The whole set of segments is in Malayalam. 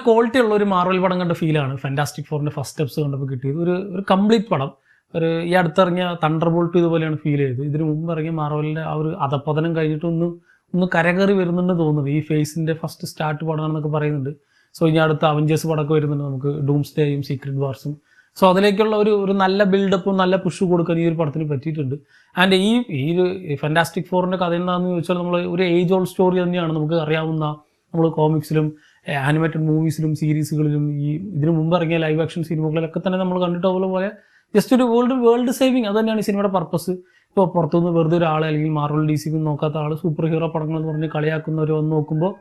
ക്വാളിറ്റി ഉള്ള ഒരു മാർവൽ പടം കണ്ട ഫീലാണ് ഫാന്റാസ്റ്റിക് ഫോറിൻ്റെ ഫസ്റ്റ് സ്റ്റെപ്സ് കണ്ടപ്പോൾ കിട്ടിയത്. ഒരു കംപ്ലീറ്റ് പടം. ഈ അടുത്തിറങ്ങിയ തണ്ടർ ബോൾട്ട് ഇതുപോലെയാണ് ഫീൽ ചെയ്തത്. ഇതിന് മുമ്പ് ഇറങ്ങിയ മാർവലിൻ്റെ ആ ഒരു അധപ്പതനം കഴിഞ്ഞിട്ട് ഒന്ന് കരകയറി വരുന്നുണ്ട് തോന്നുന്നത്. ഈ ഫേസിൻ്റെ ഫസ്റ്റ് സ്റ്റാർട്ട് പടമാണെന്നൊക്കെ പറയുന്നുണ്ട്. സോ ഇനി അടുത്ത അവഞ്ചേഴ്സ് പടമൊക്കെ വരുന്നുണ്ട് നമുക്ക്, ഡൂംസ്ഡേയും സീക്രട്ട് വാർസും. സോ അതിലേക്കുള്ള ഒരു നല്ല ബിൽഡപ്പും നല്ല പുഷ് കൊടുക്കാൻ ഈ ഒരു പടത്തിന് പറ്റിയിട്ടുണ്ട്. ആൻഡ് ഈ ഒരു ഫാന്റാസ്റ്റിക് ഫോറിൻ്റെ കഥ എന്താണെന്ന് ചോദിച്ചാൽ നമ്മൾ ഒരു ഏജ് ഓൾഡ് സ്റ്റോറി തന്നെയാണ് നമുക്ക് അറിയാവുന്ന. നമ്മൾ കോമിക്സിലും ആനിമേറ്റഡ് മൂവീസിലും സീരീസുകളിലും ഇതിനു മുമ്പ് ഇറങ്ങിയ ലൈവ് ആക്ഷൻ സിനിമകളിലൊക്കെ തന്നെ നമ്മൾ കണ്ടിട്ടുള്ള പോലെ ജസ്റ്റ് ഒരു വേൾഡ് സേവിങ്, അത് തന്നെയാണ് ഈ സിനിമയുടെ പർപ്പസ്. ഇപ്പോൾ പുറത്തുനിന്ന് വെറുതെ ഒരാളെ അല്ലെങ്കിൽ മാർവൽ DC നോക്കാത്ത ആൾ സൂപ്പർ ഹീറോ പടങ്ങൾ എന്ന് പറഞ്ഞ് കളിയാക്കുന്നവർ വന്ന് നോക്കുമ്പോൾ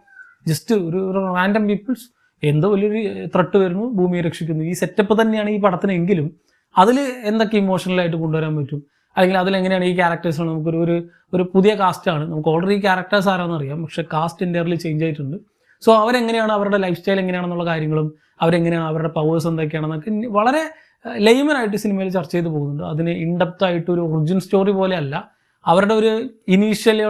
ജസ്റ്റ് ഒരു റാൻഡം പീപ്പിൾസ് എന്തോ വലിയൊരു ത്രട്ട് വരുന്നു, ഭൂമിയെ രക്ഷിക്കുന്നു. ഈ സെറ്റപ്പ് തന്നെയാണ് ഈ പടത്തിനെങ്കിലും അതിൽ എന്തൊക്കെ ഇമോഷണലായിട്ട് കൊണ്ടുവരാൻ പറ്റും, അല്ലെങ്കിൽ അതിലെങ്ങനെയാണ് ഈ ക്യാരക്ടേഴ്സാണ് നമുക്കൊരു പുതിയ കാസ്റ്റാണ്. നമുക്ക് ഓൾറെഡി ക്യാരക്ടേഴ്സ് ആരാണെന്ന് അറിയാം, പക്ഷേ കാസ്റ്റ് എൻ്റയർലി ചേഞ്ച് ആയിട്ടുണ്ട്. സോ അവരെങ്ങനെയാണ്, അവരുടെ ലൈഫ് സ്റ്റൈൽ എങ്ങനെയാണെന്നുള്ള കാര്യങ്ങളും അവരെങ്ങനെയാണ്, അവരുടെ പവേഴ്സ് എന്തൊക്കെയാണെന്നൊക്കെ വളരെ ലെയ്മനായിട്ട് സിനിമയിൽ ചർച്ച ചെയ്ത് പോകുന്നുണ്ട്. അതിന് ഇൻഡെപ്ത് ആയിട്ട് ഒരു ഒറിജിൻ സ്റ്റോറി പോലെ അല്ല, അവരുടെ ഒരു ഇനീഷ്യലി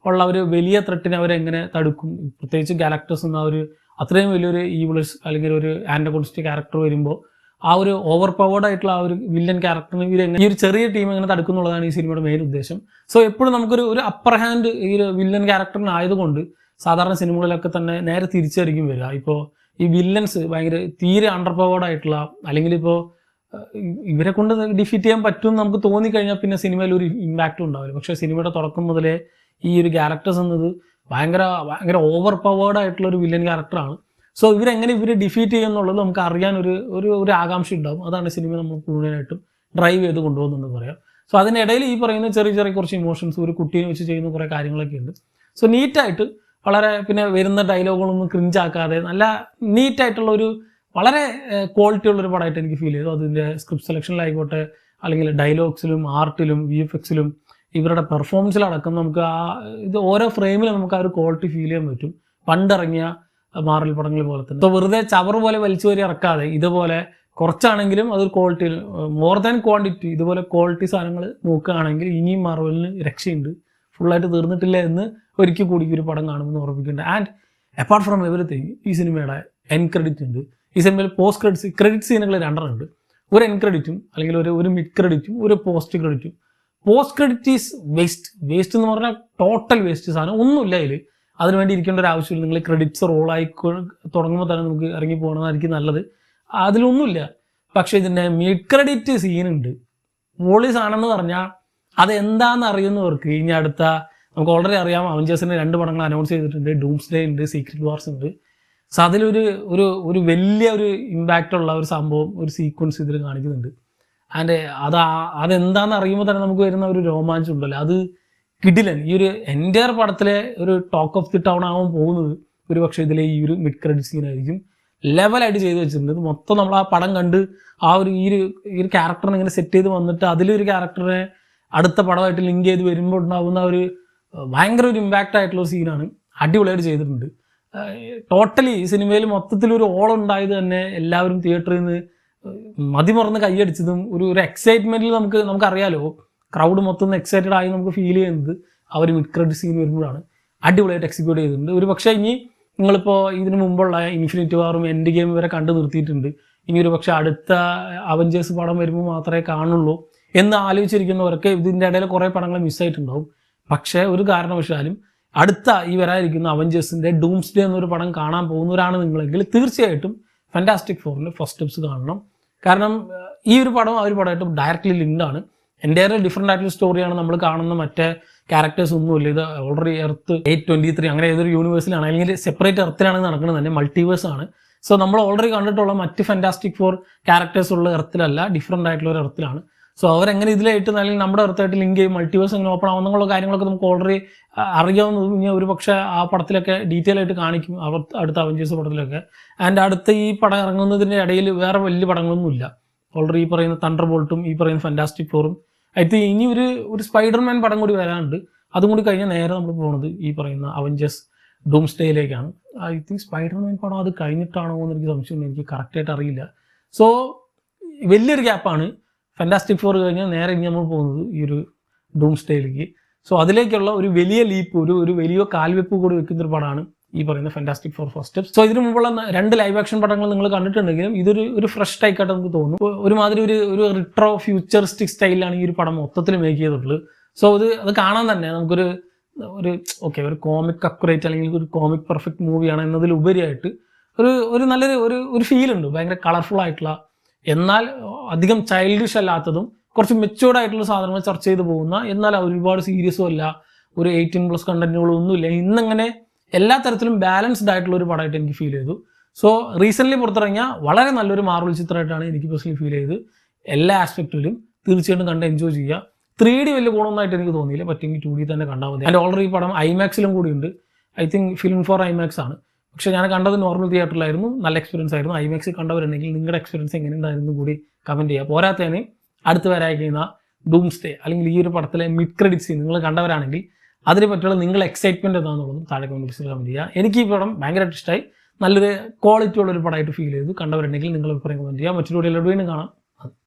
ഉള്ള ഒരു വലിയ ത്രെട്ടിനെ അവരെങ്ങനെ തടുക്കും, പ്രത്യേകിച്ച് ഗാലക്ടസ് എന്ന അത്രയും വലിയൊരു ഈവിളേഴ്സ് അല്ലെങ്കിൽ ഒരു ആൻറ്റഗോണിസ്റ്റ് ക്യാരക്ടർ വരുമ്പോൾ ആ ഒരു ഓവർ പവേർഡ് ആയിട്ടുള്ള ആ ഒരു വില്ലൻ ക്യാരക്ടറിന് ഈ ഒരു ചെറിയ ടീം എങ്ങനെ തടുക്കുന്നുള്ളതാണ് ഈ സിനിമയുടെ മെയിൻ ഉദ്ദേശം. സോ എപ്പോഴും നമുക്കൊരു അപ്പർ ഹാൻഡ് ഈ ഒരു വില്ലൻ ക്യാരക്ടറിനായതുകൊണ്ട് സാധാരണ സിനിമകളിലൊക്കെ തന്നെ നേരെ തിരിച്ചായിരിക്കും വരിക. ഇപ്പോൾ ഈ വില്ലൻസ് ഭയങ്കര തീരെ അണ്ടർ പവേർഡ് ആയിട്ടുള്ള, അല്ലെങ്കിൽ ഇപ്പോൾ ഇവരെ കൊണ്ട് ഡിഫീറ്റ് ചെയ്യാൻ പറ്റുമെന്ന് നമുക്ക് തോന്നിക്കഴിഞ്ഞാൽ പിന്നെ സിനിമയിൽ ഒരു ഇമ്പാക്റ്റും ഉണ്ടാവില്ല. പക്ഷേ സിനിമയുടെ തുടക്കം മുതലേ ഈ ഒരു ക്യാരക്ടേഴ്സ് എന്നത് ഭയങ്കര ഓവർ പവേർഡ് ആയിട്ടുള്ള ഒരു വില്ലൻ ക്യാരക്ടറാണ്. സോ ഇവരെങ്ങനെ ഡിഫീറ്റ് ചെയ്യുമെന്നുള്ളത് നമുക്ക് അറിയാൻ ഒരു ആകാംക്ഷ ഉണ്ടാകും. അതാണ് സിനിമ നമ്മൾ മുഴുവനായിട്ടും ഡ്രൈവ് ചെയ്ത് കൊണ്ടുപോകുന്നുണ്ടെന്ന് പറയാം. സോ അതിനിടയിൽ ഈ പറയുന്ന ചെറിയ കുറച്ച് ഇമോഷൻസ്, ഒരു കുട്ടീനെ വെച്ച് ചെയ്യുന്ന കുറേ കാര്യങ്ങളൊക്കെ ഉണ്ട്. സോ നീറ്റായിട്ട് വളരെ, പിന്നെ വരുന്ന ഡയലോഗുകളൊന്നും ക്രിഞ്ചാക്കാതെ നല്ല നീറ്റായിട്ടുള്ള വളരെ ക്വാളിറ്റി ഉള്ളൊരു പടമായിട്ട് എനിക്ക് ഫീൽ ചെയ്തു. അതിൻ്റെ സ്ക്രിപ്റ്റ് സെലക്ഷനിലായിക്കോട്ടെ, അല്ലെങ്കിൽ ഡയലോഗ്സിലും ആർട്ടിലും VFXിലും ഇവരുടെ പെർഫോമൻസിലടക്കം നമുക്ക് ഇത് ഓരോ ഫ്രെയിമിലും നമുക്ക് ആ ഒരു ക്വാളിറ്റി ഫീൽ ചെയ്യാൻ പറ്റും. പണ്ടിറങ്ങിയ മാർവൽ പടങ്ങൾ പോലെ തന്നെ. അപ്പോൾ വെറുതെ ചവർ പോലെ വലിച്ചു വരി ഇറക്കാതെ ഇതുപോലെ കുറച്ചാണെങ്കിലും അതൊരു ക്വാളിറ്റി, മോർ ദാൻ ക്വാണ്ടിറ്റി, ഇതുപോലെ ക്വാളിറ്റി സാധനങ്ങൾ നോക്കുകയാണെങ്കിൽ ഇനിയും മാർവലിന് രക്ഷയുണ്ട്, ഫുള്ളായിട്ട് തീർന്നിട്ടില്ല എന്ന് ഒരിക്കൽ കൂടി ഒരു പടം കാണുമെന്ന് ഓർമ്മിക്കുന്നുണ്ട്. ആൻഡ് അപ്പാർട്ട് ഫ്രം എവറിത്തിങ് ഈ സിനിമയുടെ എൻഡ് ക്രെഡിറ്റ് ഉണ്ട്. ഈ സിനിമയിൽ പോസ്റ്റ് ക്രെഡിറ്റ് സീനുകൾ 2 ഉണ്ട്. ഒരു എൻഡ് ക്രെഡിറ്റും അല്ലെങ്കിൽ ഒരു മിഡ് ക്രെഡിറ്റും ഒരു പോസ്റ്റ് ക്രെഡിറ്റും. പോസ്റ്റ് ക്രെഡിറ്റ് ഈസ് വേസ്റ്റ് എന്ന് പറഞ്ഞാൽ ടോട്ടൽ വേസ്റ്റ് സാധനം, ഒന്നുമില്ല അതിൽ. അതിനുവേണ്ടി ഇരിക്കേണ്ട ഒരു ആവശ്യമില്ല. നിങ്ങൾ ക്രെഡിറ്റ്സ് റോളായി തുടങ്ങുമ്പോൾ തന്നെ നമുക്ക് ഇറങ്ങി പോകണമെന്നായിരിക്കും നല്ലത്. അതിലൊന്നുമില്ല. പക്ഷേ ഇതിൻ്റെ മിഡ് ക്രെഡിറ്റ് സീനുണ്ട്. പോളീസ് ആണെന്ന് പറഞ്ഞാൽ അതെന്താണെന്ന് അറിയുന്നവർക്ക് ഇനി അടുത്ത, നമുക്ക് ഓൾറെഡി അറിയാം, അവഞ്ചേഴ്സിൻ്റെ 2 പടങ്ങൾ അനൗൺസ് ചെയ്തിട്ടുണ്ട്. ഡൂംസ്ഡേ ഉണ്ട്, സീക്രട്ട് വാർസ് ഉണ്ട്. സോ അതിലൊരു വലിയ ഇമ്പാക്റ്റ് ഉള്ള ഒരു സംഭവം, ഒരു സീക്വൻസ് ഇതിൽ കാണിക്കുന്നുണ്ട്. ആൻഡ് അതെന്താണെന്ന് അറിയുമ്പോൾ തന്നെ നമുക്ക് വരുന്ന ഒരു രോമാഞ്ചം ഉണ്ടല്ലോ, അത് കിടിലൻ. ഈ ഒരു എൻ്റയർ പടത്തിലെ ഒരു ടോക്ക് ഓഫ് ദി ടൗൺ ആവാൻ പോകുന്നത് ഒരു പക്ഷേ ഇതിലെ ഈ ഒരു മിഡ് ക്രെഡിറ്റ് സീനായിരിക്കും. ലെവലായിട്ട് ചെയ്ത് വെച്ചിട്ടുണ്ട്. ഇത് മൊത്തം നമ്മൾ ആ പടം കണ്ട് ഈ ഒരു ക്യാരക്ടറിനെ ഇങ്ങനെ സെറ്റ് ചെയ്ത് വന്നിട്ട് അതിലൊരു ക്യാരക്ടറിനെ അടുത്ത പടമായിട്ട് ലിങ്ക് ചെയ്ത് വരുമ്പോൾ ഉണ്ടാകുന്ന ഭയങ്കര ഒരു ഇമ്പാക്റ്റ് ആയിട്ടുള്ള സീനാണ്. അടിപൊളിയായിട്ട് ചെയ്തിട്ടുണ്ട്. ടോട്ടലി ഈ സിനിമയിൽ മൊത്തത്തിലൊരു ഓളുണ്ടായത് തന്നെ എല്ലാവരും തിയേറ്ററിൽ നിന്ന് മതിമറന്ന് കൈയടിച്ചതും ഒരു എക്സൈറ്റ്മെൻറ്റിൽ നമുക്കറിയാലോ, ക്രൗഡ് മൊത്തം എക്സൈറ്റഡ് ആയി നമുക്ക് ഫീൽ ചെയ്യുന്നത് ആ ഒരു മിഡ് ക്രെഡിറ്റ് സീൻ വരുമ്പോഴാണ്. അടിപൊളിയായിട്ട് എക്സിക്യൂട്ട് ചെയ്തിട്ടുണ്ട്. ഒരു പക്ഷേ ഇനി നിങ്ങളിപ്പോൾ ഇതിന് മുമ്പുള്ള ഇൻഫിനിറ്റി വാറും എൻഡ് ഗെയിം വരെ കണ്ടു നിർത്തിയിട്ടുണ്ട്. ഇനി ഒരു പക്ഷേ അടുത്ത അവഞ്ചേഴ്സ് പടം വരുമ്പോൾ മാത്രമേ കാണുള്ളൂ എന്ന് ആലോചിച്ചിരിക്കുന്നവർക്ക് ഇതിൻ്റെ ഇടയിൽ കുറേ പടങ്ങൾ മിസ്സായിട്ടുണ്ടാവും. പക്ഷേ ഒരു കാരണവശാലും അടുത്ത ഈ വരാതിരിക്കുന്ന അവഞ്ചേഴ്സിൻ്റെ ഡൂംസ്ഡേ എന്നൊരു പടം കാണാൻ പോകുന്നവരാണ് നിങ്ങളെങ്കിൽ തീർച്ചയായിട്ടും ഫാന്റാസ്റ്റിക് ഫോറിൻ്റെ ഫസ്റ്റ് സ്റ്റെപ്സ് കാണണം. കാരണം ഈ ഒരു പടം ആ ഒരു പടമായിട്ട് ഡയറക്റ്റ്ലി ലിങ്ക്ഡാണ്. എൻ്റയർലി ഡിഫറെൻ്റ് ആയിട്ടുള്ള സ്റ്റോറിയാണ് നമ്മൾ കാണുന്ന. മറ്റേ ക്യാരക്ടേഴ്സ് ഒന്നുമില്ല. ഇത് ഓൾറെഡി എർത്ത് 823 അങ്ങനെ ഏതൊരു യൂണിവേഴ്സിലാണ്, അല്ലെങ്കിൽ സെപ്പറേറ്റ് എർത്തിലാണ് നടക്കുന്നത്, തന്നെ മൾട്ടിവേഴ്സ് ആണ്. സോ നമ്മൾ ഓൾറെഡി കണ്ടിട്ടുള്ള മറ്റ് ഫാന്റാസ്റ്റിക് ഫോർ ക്യാരക്ടേഴ്സ് ഉള്ള എർത്തിലല്ല, ഡിഫറെൻ്റ് ആയിട്ടുള്ള ഒരു എർത്തിലാണ്. സോ അവരെങ്ങനെ ഇതിലായിട്ട് അല്ലെങ്കിൽ നമ്മുടെ എർത്തായിട്ട് ലിങ്ക് ചെയ്യും, മൾട്ടിവേഴ്സ് എങ്ങനെ ഓപ്പൺ ആവുന്നുള്ള കാര്യങ്ങളൊക്കെ നമുക്ക് ഓൾറെഡി അറിയാവുന്നതും ഇനി ഒരു പക്ഷേ ആ പടത്തിലൊക്കെ ഡീറ്റെയിൽ ആയിട്ട് കാണിക്കും, അടുത്ത അവഞ്ചേഴ്സ് പടത്തിലൊക്കെ. ആൻഡ് അടുത്ത ഈ പടം ഇറങ്ങുന്നതിൻ്റെ ഇടയിൽ വേറെ വലിയ പടങ്ങളൊന്നുമില്ല. ഓൾറെഡി ഈ പറയുന്ന തണ്ടർ ബോൾട്ടും ഈ പറയുന്ന ഫാന്റാസ്റ്റിക് ഫോറും ഇനി ഒരു സ്പൈഡർമാൻ പടം കൂടി വരാനുണ്ട്. അതും കൂടി കഴിഞ്ഞാൽ നേരെ നമ്മൾ പോകുന്നത് ഈ പറയുന്ന അവഞ്ചേഴ്സ് ഡൂംസ്ഡേയിലേക്കാണ്. ഐ തിങ്ക് സ്പൈഡർമാൻ പടം അത് കഴിഞ്ഞിട്ടാണോ എന്ന് എനിക്ക് സംശയമുണ്ട്, എനിക്ക് കറക്റ്റായിട്ട് അറിയില്ല. സോ വലിയൊരു ഗ്യാപ്പാണ്. ഫാന്റാസ്റ്റിക് ഫോർ കഴിഞ്ഞാൽ നേരെ ഇനി നമ്മൾ പോകുന്നത് ഈ ഒരു ഡൂംസ്ഡേയിലേക്ക്. സോ അതിലേക്കുള്ള ഒരു വലിയ ലീപ്പ്, ഒരു വലിയ കാൽവെപ്പ് കൂടി വെക്കുന്നൊരു പടമാണ് ഈ പറയുന്ന fantastic four first steps. So ഇതിനു മുമ്പുള്ള 2 ലൈവ് ആക്ഷൻ പടങ്ങൾ നിങ്ങൾ കണ്ടിട്ടുണ്ടെങ്കിലും ഇതൊരു ഫ്രഷ് ടൈക്കായിട്ട് നമുക്ക് തോന്നും. ഒരുമാതിരി ഒരു റിട്രോ ഫ്യൂച്ചറിസ്റ്റിക് സ്റ്റൈലിലാണ് ഈ ഒരു പടം മൊത്തത്തിൽ മേക്ക് ചെയ്തിട്ടുള്ളത്. സോ അത് കാണാൻ തന്നെ നമുക്കൊരു ഒരു കോമിക് അക്യുറേറ്റ് അല്ലെങ്കിൽ ഒരു കോമിക് പെർഫെക്റ്റ് മൂവിയാണ് എന്നതിലുപരിയായിട്ട് ഒരു നല്ലൊരു ഒരു ഫീൽ ഉണ്ട്. ഭയങ്കര കളർഫുൾ ആയിട്ടുള്ള, എന്നാൽ അധികം ചൈൽഡിഷ് അല്ലാത്തതും കുറച്ച് മെച്ചുവേർഡ് ആയിട്ടുള്ള സാധനങ്ങൾ ചർച്ച ചെയ്ത് പോകുന്ന, എന്നാൽ ഒരുപാട് സീരിയസും അല്ല, ഒരു 18+ കണ്ടന്റുകളൊന്നുമില്ല. ഇന്നങ്ങനെ എല്ലാ തരത്തിലും ബാലൻസ്ഡ് ആയിട്ടുള്ള ഒരു പടമായിട്ട് എനിക്ക് ഫീൽ ചെയ്തു. സോ റീസെൻ്റ്ലി പുറത്തിറങ്ങിയ വളരെ നല്ലൊരു മാർവൽ ചിത്രമായിട്ടാണ് എനിക്ക് പേഴ്സണലി ഫീൽ ചെയ്ത്. എല്ലാ ആസ്പെക്റ്റിലും തീർച്ചയായിട്ടും കണ്ട് എൻജോയ് ചെയ്യുക. 3D വലിയ ഗുണമൊന്നായിട്ട് എനിക്ക് തോന്നിയില്ല, പറ്റുമെങ്കിൽ 2D തന്നെ കണ്ടാൽ മതി. ആൻഡ് ഓൾറെഡി ഈ പടം ഐമാക്സിലും കൂടി ഉണ്ട്. I think film four IMAX ആണ്. പക്ഷേ ഞാൻ കണ്ടത് നോർമൽ തിയേറ്ററിലായിരുന്നു. നല്ല എക്സ്പീരിയൻസ് ആയിരുന്നു. ഐമാക്സിൽ കണ്ടവരുണ്ടെങ്കിൽ നിങ്ങളുടെ എക്സ്പീരിയൻസ് എങ്ങനെയുണ്ടായിരുന്നു കൂടി കമൻറ്റ് ചെയ്യുക. പോരാത്തതിന് അടുത്ത് വരാനിരിക്കുന്ന ഡൂംസ്ഡേ അല്ലെങ്കിൽ ഈ ഒരു പടത്തിലെ മിഡ് ക്രെഡിറ്റ് സീൻ നിങ്ങൾ കണ്ടവരാണെങ്കിൽ അതിനെ പറ്റിയുള്ള നിങ്ങളുടെ എക്സൈറ്റ്മെൻറ്റ് എന്താണെന്നുള്ളതും താഴെ കമൻറ്റ് കമൻറ്റ് ചെയ്യുക. എനിക്ക് ഈ പടം ഭയങ്കരമായിട്ട് ഇഷ്ടമായി. നല്ലൊരു ക്വാളിറ്റി ഉള്ളൊരു പടമായിട്ട് ഫീൽ ചെയ്തു. കണ്ടവരുണ്ടെങ്കിൽ നിങ്ങൾ അഭിപ്രായം കമൻറ്റ് ചെയ്യുക. മറ്റൊരു വീഡിയോയിൽ കാണാം.